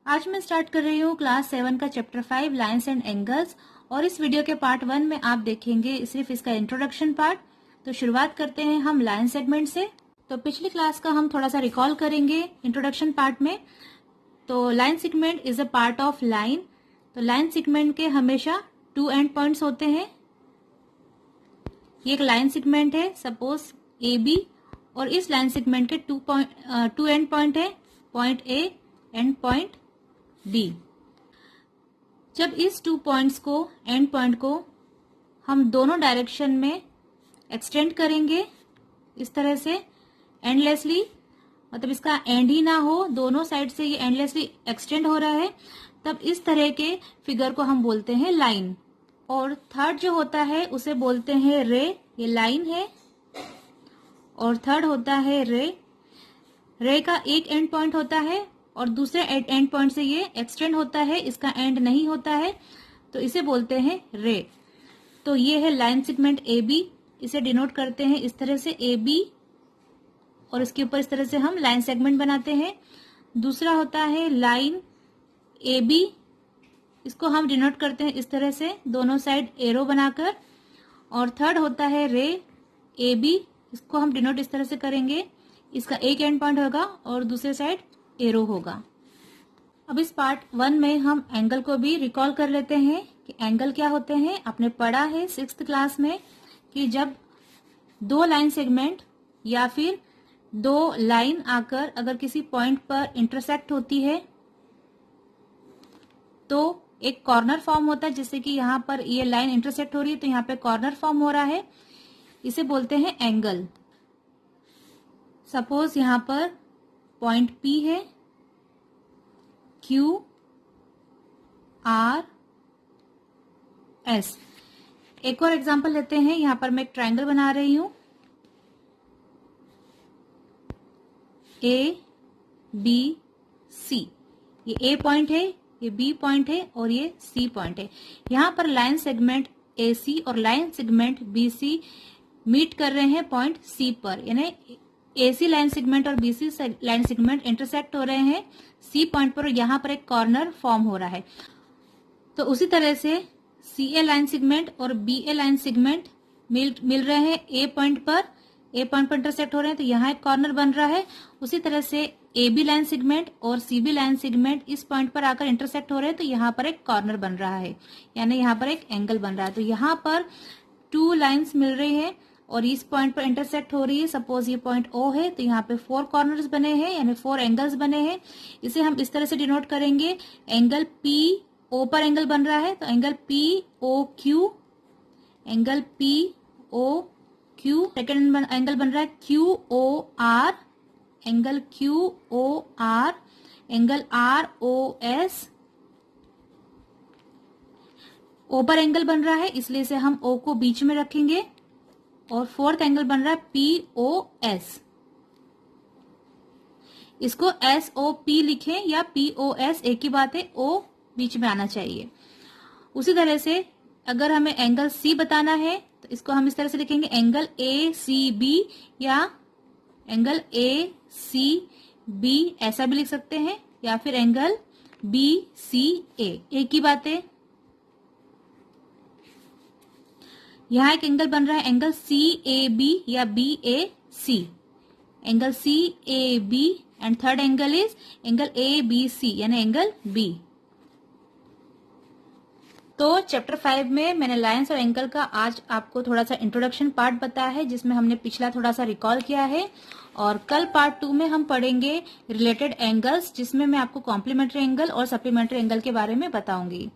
आज मैं स्टार्ट कर रही हूँ क्लास 7 का चैप्टर 5 लाइन्स एंड एंगल्स और इस वीडियो के पार्ट 1 में आप देखेंगे सिर्फ इसका इंट्रोडक्शन पार्ट। तो शुरुआत करते हैं हम लाइन सेगमेंट से। तो पिछली क्लास का हम थोड़ा सा रिकॉल करेंगे इंट्रोडक्शन पार्ट में। तो line segment is a part of line. तो लाइन सेगमेंट के हमेशा 2 एंड पॉइंट्स होते हैं। ये एक लाइन सेगमेंट है सपोज ए बी और इस लाइन सेगमेंट के 2 एंड पॉइंट है, point A and point B. जब इस 2 पॉइंट्स को एंड पॉइंट को हम दोनों डायरेक्शन में एक्सटेंड करेंगे इस तरह से एंडलेसली, मतलब इसका एंड ही ना हो, दोनों साइड से ये एंडलेसली एक्सटेंड हो रहा है, तब इस तरह के फिगर को हम बोलते हैं लाइन। और थर्ड जो होता है उसे बोलते हैं रे। ये लाइन है और थर्ड होता है रे। रे का एक एंड पॉइंट होता है और दूसरे एंड पॉइंट से ये एक्सटेंड होता है, इसका एंड नहीं होता है, तो इसे बोलते हैं रे। तो ये है लाइन सेगमेंट ए बी, इसे डिनोट करते हैं इस तरह से ए बी और इसके ऊपर इस तरह से हम लाइन सेगमेंट बनाते हैं। दूसरा होता है लाइन ए बी, इसको हम डिनोट करते हैं इस तरह से दोनों साइड एरो बनाकर। और थर्ड होता है रे ए बी, इसको हम डिनोट इस तरह से करेंगे, इसका एक एंड पॉइंट होगा और दूसरे साइड एरो होगा। अब इस पार्ट 1 में हम एंगल को भी रिकॉल कर लेते हैं कि एंगल क्या होते हैं। आपने पढ़ा है 6th क्लास में कि जब 2 लाइन सेगमेंट या फिर 2 लाइन आकर अगर किसी पॉइंट पर इंटरसेक्ट होती है तो एक कॉर्नर फॉर्म होता है, जैसे कि यहाँ पर ये लाइन इंटरसेक्ट हो रही है तो यहाँ पे कॉर्नर फॉर्म हो रहा है, इसे बोलते हैं एंगल। सपोज यहाँ पर पॉइंट P है, Q R S। एक और एग्जांपल लेते हैं, यहां पर मैं एक ट्रायंगल बना रही हूं, A B C। ये A पॉइंट है, ये B पॉइंट है और ये C पॉइंट है। यहां पर लाइन सेगमेंट AC और लाइन सेगमेंट BC मीट कर रहे हैं पॉइंट C पर, यानी AC लाइन सेगमेंट और BC लाइन सेगमेंट इंटरसेक्ट हो रहे हैं C पॉइंट पर और यहाँ पर एक कॉर्नर फॉर्म हो रहा है। तो उसी तरह से CA लाइन सेगमेंट और BA लाइन सेगमेंट मिल रहे हैं A पॉइंट पर इंटरसेक्ट हो रहे हैं तो यहाँ एक कॉर्नर बन रहा है। उसी तरह से AB लाइन सेगमेंट और CB लाइन सेगमेंट इस पॉइंट पर आकर इंटरसेक्ट हो रहे हैं तो यहाँ पर एक कॉर्नर बन रहा है, यानी यहाँ पर एक एंगल बन रहा है। तो यहाँ पर 2 लाइन्स मिल रही है और इस पॉइंट पर इंटरसेक्ट हो रही है। सपोज ये पॉइंट O है तो यहाँ पे 4 कॉर्नर्स बने हैं, यानी 4 एंगल्स बने हैं। इसे हम इस तरह से डिनोट करेंगे, एंगल PO पर एंगल बन रहा है तो angle POQ, angle POQ। Second angle बन रहा है QOR, angle QOR, angle ROS। O पर एंगल बन रहा है इसलिए इसे हम O को बीच में रखेंगे। और फोर्थ एंगल बन रहा है POS, इसको SOP लिखें या POS, एक ही बात है, O बीच में आना चाहिए। उसी तरह से अगर हमें एंगल C बताना है तो इसको हम इस तरह से लिखेंगे, एंगल ACB या एंगल ACB ऐसा भी लिख सकते हैं, या फिर एंगल BCA, एक ही बात है। यहाँ एक एंगल बन रहा है, एंगल CAB या BAC, angle CAB and third angle is angle ABC यानी एंगल B। तो चैप्टर 5 में मैंने लाइंस और एंगल का आज आपको थोड़ा सा इंट्रोडक्शन पार्ट बताया है, जिसमें हमने पिछला थोड़ा सा रिकॉल किया है। और कल पार्ट 2 में हम पढ़ेंगे रिलेटेड एंगल्स, जिसमें मैं आपको कॉम्प्लीमेंट्री एंगल और सप्लीमेंट्री एंगल के बारे में बताऊंगी।